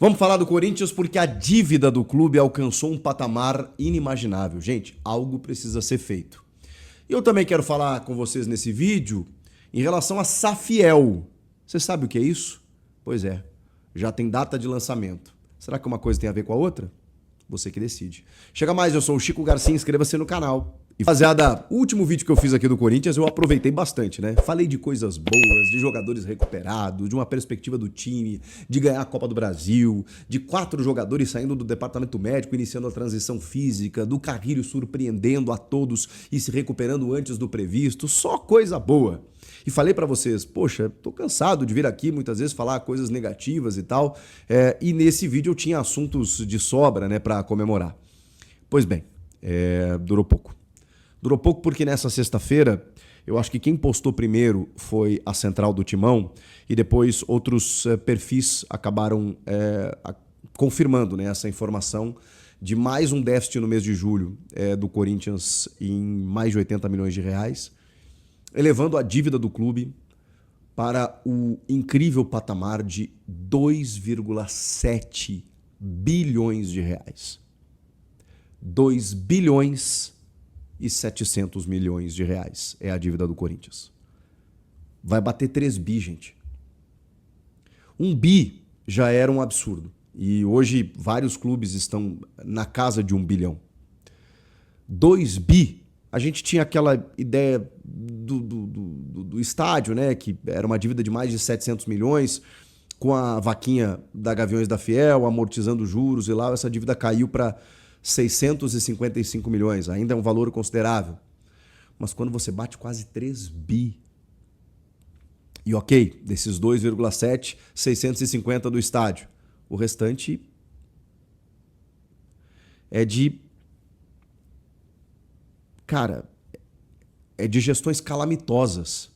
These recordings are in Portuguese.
Vamos falar do Corinthians porque a dívida do clube alcançou um patamar inimaginável. Gente, algo precisa ser feito. E eu também quero falar com vocês nesse vídeo em relação a Safiel. Você sabe o que é isso? Pois é, já tem data de lançamento. Será que uma coisa tem a ver com a outra? Você que decide. Chega mais, eu sou o Chico Garcia, inscreva-se no canal. E rapaziada, o último vídeo que eu fiz aqui do Corinthians eu aproveitei bastante, né? Falei de coisas boas, de jogadores recuperados, de uma perspectiva do time, de ganhar a Copa do Brasil, de 4 jogadores saindo do departamento médico, iniciando a transição física, do Carrilho surpreendendo a todos e se recuperando antes do previsto, só coisa boa. E falei pra vocês, poxa, tô cansado de vir aqui muitas vezes falar coisas negativas e tal, e nesse vídeo eu tinha assuntos de sobra, né, pra comemorar. Pois bem, durou pouco. Durou pouco porque nessa sexta-feira, eu acho que quem postou primeiro foi a Central do Timão e depois outros perfis acabaram confirmando, né, essa informação de mais um déficit no mês de julho do Corinthians em mais de 80 milhões de reais, elevando a dívida do clube para o incrível patamar de 2,7 bilhões de reais. 2 bilhões e 700 milhões de reais é a dívida do Corinthians. Vai bater 3 bi, gente. 1 bi já era um absurdo. E hoje vários clubes estão na casa de 1 bilhão. 2 bi, a gente tinha aquela ideia do estádio, né? Que era uma dívida de mais de 700 milhões, com a vaquinha da Gaviões da Fiel, amortizando juros e lá essa dívida caiu para 655 milhões, ainda é um valor considerável. Mas quando você bate quase 3 bi, e ok, desses 2,7, 650 do estádio, o restante é de... Cara, é de gestões calamitosas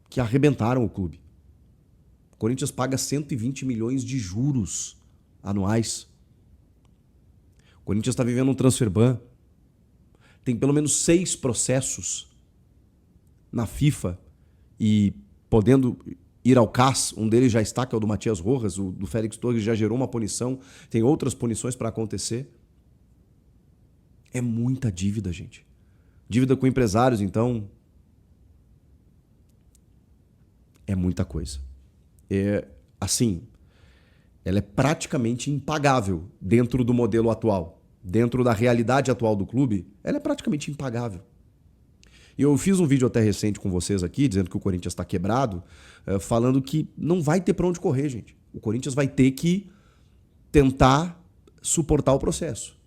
que arrebentaram o clube. O Corinthians paga 120 milhões de juros anuais. O Corinthians está vivendo um transfer ban. Tem pelo menos 6 processos na FIFA e podendo ir ao CAS. Um deles já está, que é o do Matias Rojas. O do Félix Torres já gerou uma punição. Tem outras punições para acontecer. É muita dívida, gente. Dívida com empresários, então, é muita coisa. Assim, ela é praticamente impagável dentro do modelo atual. Dentro da realidade atual do clube, ela é praticamente impagável. E eu fiz um vídeo até recente com vocês aqui, dizendo que o Corinthians está quebrado, falando que não vai ter para onde correr, gente. O Corinthians vai ter que tentar suportar o processo.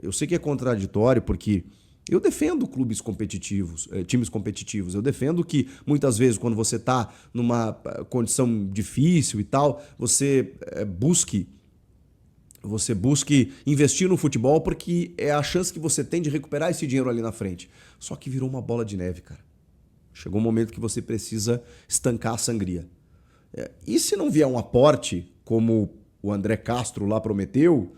Eu sei que é contraditório, porque eu defendo clubes competitivos, times competitivos. Eu defendo que muitas vezes quando você está numa condição difícil e tal, você busque investir no futebol porque é a chance que você tem de recuperar esse dinheiro ali na frente. Só que virou uma bola de neve, cara. Chegou um momento que você precisa estancar a sangria. E se não vier um aporte, como o André Castro lá prometeu,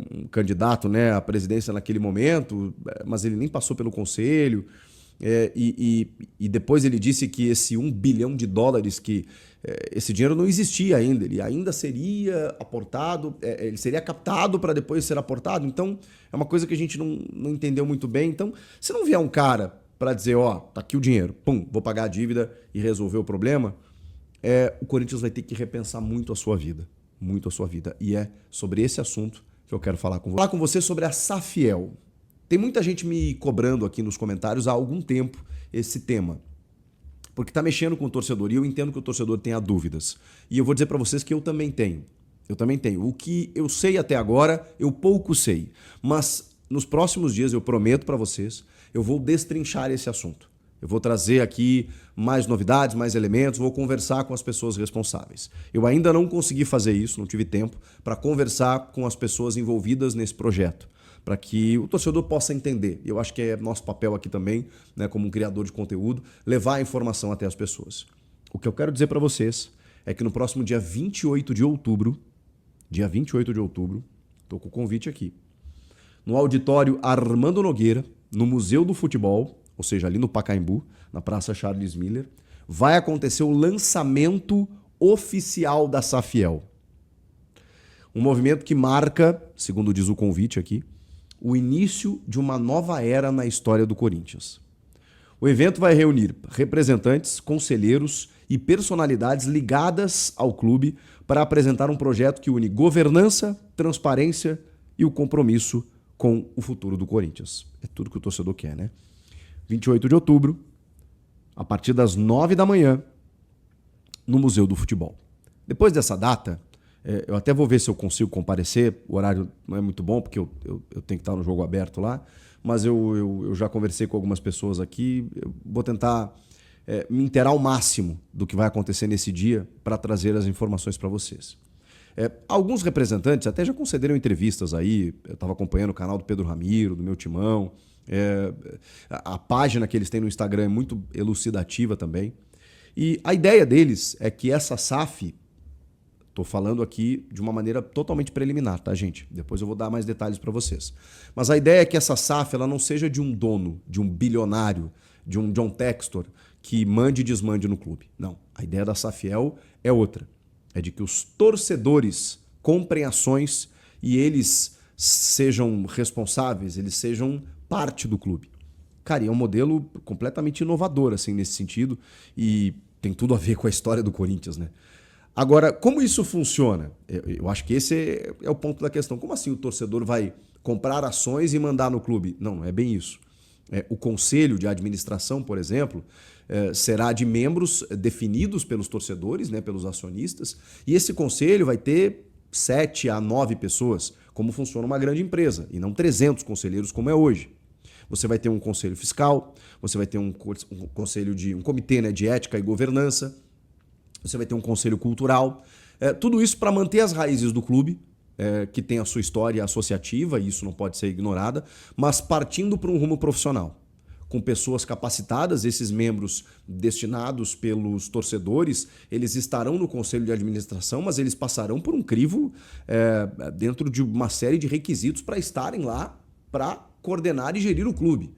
um candidato, né, à presidência naquele momento, mas ele nem passou pelo conselho, e depois ele disse que esse 1 bilhão de dólares, que esse dinheiro não existia ainda, ele ainda seria aportado, ele seria captado para depois ser aportado, então é uma coisa que a gente não entendeu muito bem. Então, se não vier um cara para dizer, ó, tá aqui o dinheiro, pum, vou pagar a dívida e resolver o problema, o Corinthians vai ter que repensar muito a sua vida, e é sobre esse assunto que eu quero falar com você. Falar com você sobre a Safiel. Tem muita gente me cobrando aqui nos comentários há algum tempo esse tema, porque está mexendo com o torcedor e eu entendo que o torcedor tenha dúvidas. E eu vou dizer para vocês que eu também tenho. O que eu sei até agora, eu pouco sei. Mas nos próximos dias, eu prometo para vocês, eu vou destrinchar esse assunto. Eu vou trazer aqui mais novidades, mais elementos, vou conversar com as pessoas responsáveis. Eu ainda não consegui fazer isso, não tive tempo para conversar com as pessoas envolvidas nesse projeto, para que o torcedor possa entender. Eu acho que é nosso papel aqui também, né, como um criador de conteúdo, levar a informação até as pessoas. O que eu quero dizer para vocês é que no próximo dia 28 de outubro, estou com o convite aqui, no auditório Armando Nogueira, no Museu do Futebol, ou seja, ali no Pacaembu, na Praça Charles Miller, vai acontecer o lançamento oficial da Safiel. Um movimento que marca, segundo diz o convite aqui, o início de uma nova era na história do Corinthians. O evento vai reunir representantes, conselheiros e personalidades ligadas ao clube para apresentar um projeto que une governança, transparência e o compromisso com o futuro do Corinthians. É tudo que o torcedor quer, né? 28 de outubro, a partir das 9 da manhã, no Museu do Futebol. Depois dessa data, eu até vou ver se eu consigo comparecer. O horário não é muito bom, porque eu tenho que estar no jogo aberto lá, mas eu já conversei com algumas pessoas aqui. Eu vou tentar me inteirar ao máximo do que vai acontecer nesse dia para trazer as informações para vocês. Alguns representantes até já concederam entrevistas aí. Eu estava acompanhando o canal do Pedro Ramiro, do meu timão. A página que eles têm no Instagram é muito elucidativa também. E a ideia deles é que essa SAF, estou falando aqui de uma maneira totalmente preliminar, tá, gente? Depois eu vou dar mais detalhes para vocês. Mas a ideia é que essa SAF ela não seja de um dono, de um bilionário, de um John Textor que mande e desmande no clube. Não. A ideia da Safiel é outra. É de que os torcedores comprem ações e eles sejam responsáveis, eles sejam parte do clube. Cara, e é um modelo completamente inovador assim, nesse sentido e tem tudo a ver com a história do Corinthians, né? Agora, como isso funciona? Eu acho que esse é o ponto da questão. Como assim o torcedor vai comprar ações e mandar no clube? Não, não é bem isso. O conselho de administração, por exemplo, será de membros definidos pelos torcedores, né, pelos acionistas, e esse conselho vai ter 7 a 9 pessoas, como funciona uma grande empresa, e não 300 conselheiros como é hoje. Você vai ter um conselho fiscal, você vai ter um conselho um comitê, né, de ética e governança, você vai ter um conselho cultural, tudo isso para manter as raízes do clube, que tem a sua história associativa, e isso não pode ser ignorada, mas partindo para um rumo profissional, com pessoas capacitadas. Esses membros destinados pelos torcedores, eles estarão no conselho de administração, mas eles passarão por um crivo dentro de uma série de requisitos para estarem lá para coordenar e gerir o clube.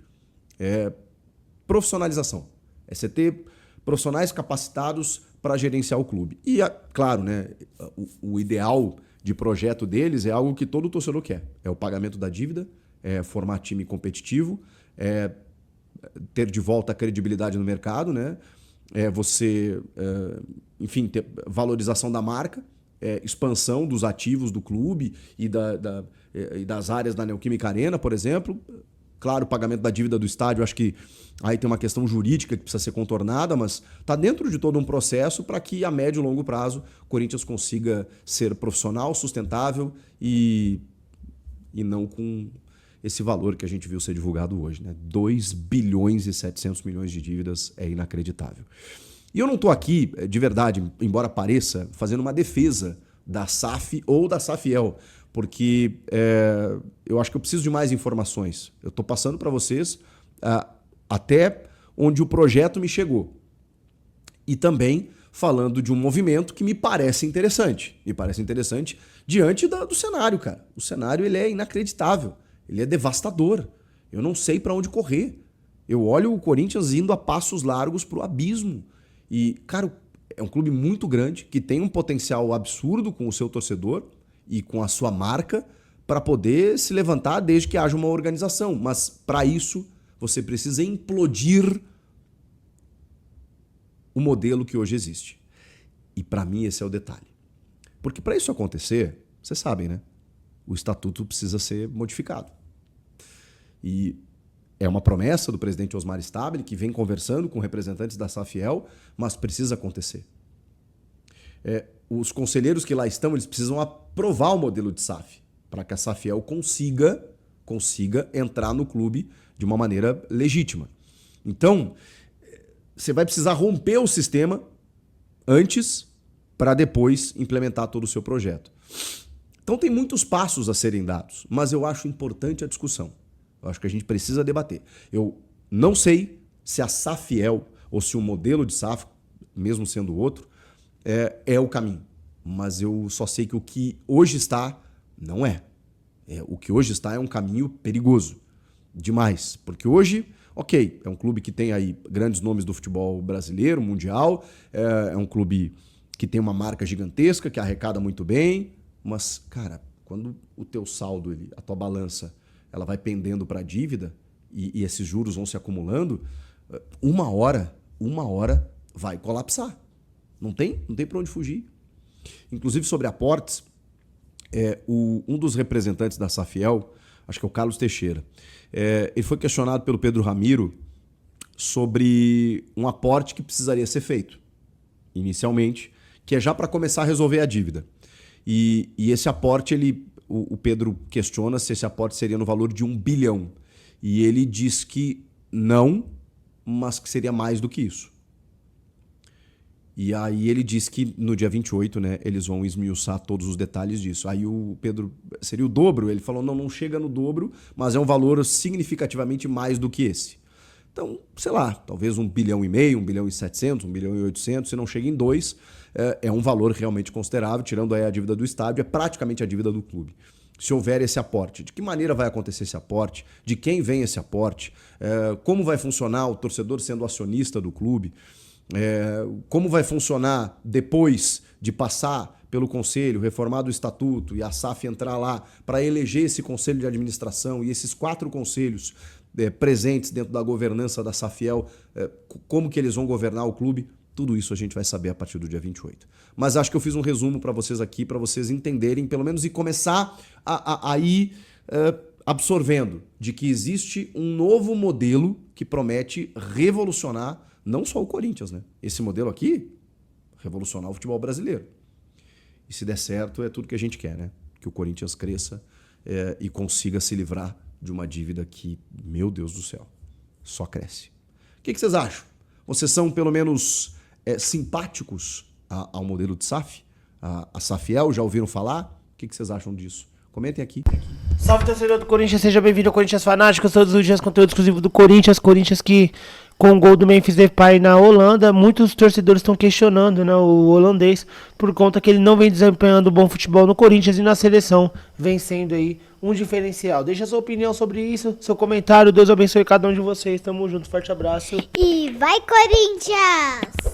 Profissionalização. É você ter profissionais capacitados para gerenciar o clube. E, claro, né, o ideal de projeto deles é algo que todo torcedor quer. É o pagamento da dívida, formar time competitivo, ter de volta a credibilidade no mercado, né? Enfim, ter valorização da marca, expansão dos ativos do clube e das áreas da Neoquímica Arena, por exemplo. Claro, o pagamento da dívida do estádio, acho que aí tem uma questão jurídica que precisa ser contornada, mas está dentro de todo um processo para que a médio e longo prazo o Corinthians consiga ser profissional, sustentável e não com esse valor que a gente viu ser divulgado hoje, né? 2 bilhões e 700 milhões de dívidas é inacreditável. E eu não estou aqui, de verdade, embora pareça, fazendo uma defesa da SAF ou da Safiel, porque eu acho que eu preciso de mais informações. Eu estou passando para vocês até onde o projeto me chegou. E também falando de um movimento que me parece interessante. Me parece interessante diante do cenário, cara. O cenário ele é inacreditável. Ele é devastador. Eu não sei para onde correr. Eu olho o Corinthians indo a passos largos para o abismo. E, cara, é um clube muito grande, que tem um potencial absurdo com o seu torcedor e com a sua marca para poder se levantar desde que haja uma organização. Mas, para isso, você precisa implodir o modelo que hoje existe. E, para mim, esse é o detalhe. Porque, para isso acontecer, vocês sabem, né? O estatuto precisa ser modificado. E é uma promessa do presidente Osmar Stabile, que vem conversando com representantes da Safiel, mas precisa acontecer. Os conselheiros que lá estão, eles precisam aprovar o modelo de SAF, para que a Safiel consiga entrar no clube de uma maneira legítima. Então, você vai precisar romper o sistema antes para depois implementar todo o seu projeto. Então tem muitos passos a serem dados, mas eu acho importante a discussão. Eu acho que a gente precisa debater. Eu não sei se a Safiel ou se o modelo de SAF, mesmo sendo outro, é o caminho. Mas eu só sei que o que hoje está não é. O que hoje está é um caminho perigoso. Demais. Porque hoje, ok, é um clube que tem aí grandes nomes do futebol brasileiro, mundial, é um clube que tem uma marca gigantesca, que arrecada muito bem, mas, cara, quando o teu saldo, a tua balança, ela vai pendendo para a dívida e esses juros vão se acumulando, uma hora vai colapsar. Não tem para onde fugir. Inclusive, sobre aportes, um dos representantes da Safiel, acho que é o Carlos Teixeira, ele foi questionado pelo Pedro Ramiro sobre um aporte que precisaria ser feito, inicialmente, que é já para começar a resolver a dívida. E esse aporte, o Pedro questiona se esse aporte seria no valor de 1 bilhão. E ele diz que não, mas que seria mais do que isso. E aí ele diz que no dia 28, né, eles vão esmiuçar todos os detalhes disso. Aí o Pedro, seria o dobro? Ele falou, não chega no dobro, mas é um valor significativamente mais do que esse. Então, sei lá, talvez 1,5 bilhão, 1,7 bilhão, 1,8 bilhão, se não chega em 2, é um valor realmente considerável, tirando aí a dívida do estádio, é praticamente a dívida do clube. Se houver esse aporte, de que maneira vai acontecer esse aporte, de quem vem esse aporte, como vai funcionar o torcedor sendo acionista do clube, como vai funcionar depois de passar pelo conselho, reformado o estatuto e a SAF entrar lá para eleger esse conselho de administração e esses 4 conselhos presentes dentro da governança da Safiel, como que eles vão governar o clube, tudo isso a gente vai saber a partir do dia 28. Mas acho que eu fiz um resumo para vocês aqui, para vocês entenderem, pelo menos, e começar a ir absorvendo de que existe um novo modelo que promete revolucionar não só o Corinthians, né? Esse modelo aqui, revolucionar o futebol brasileiro. E se der certo, é tudo que a gente quer, né? Que o Corinthians cresça e consiga se livrar de uma dívida que, meu Deus do céu, só cresce. O que vocês acham? Vocês são, pelo menos, simpáticos ao modelo de SAF? A Safiel, já ouviram falar? O que vocês acham disso? Comentem aqui. Salve, torcedor do Corinthians, seja bem-vindo ao Corinthians Fanáticos, todos os dias conteúdo exclusivo do Corinthians que com o gol do Memphis Depay na Holanda, muitos torcedores estão questionando, né, o holandês, por conta que ele não vem desempenhando bom futebol no Corinthians e na seleção, vem sendo aí um diferencial. Deixa a sua opinião sobre isso, seu comentário, Deus abençoe cada um de vocês, tamo junto, forte abraço. E vai, Corinthians!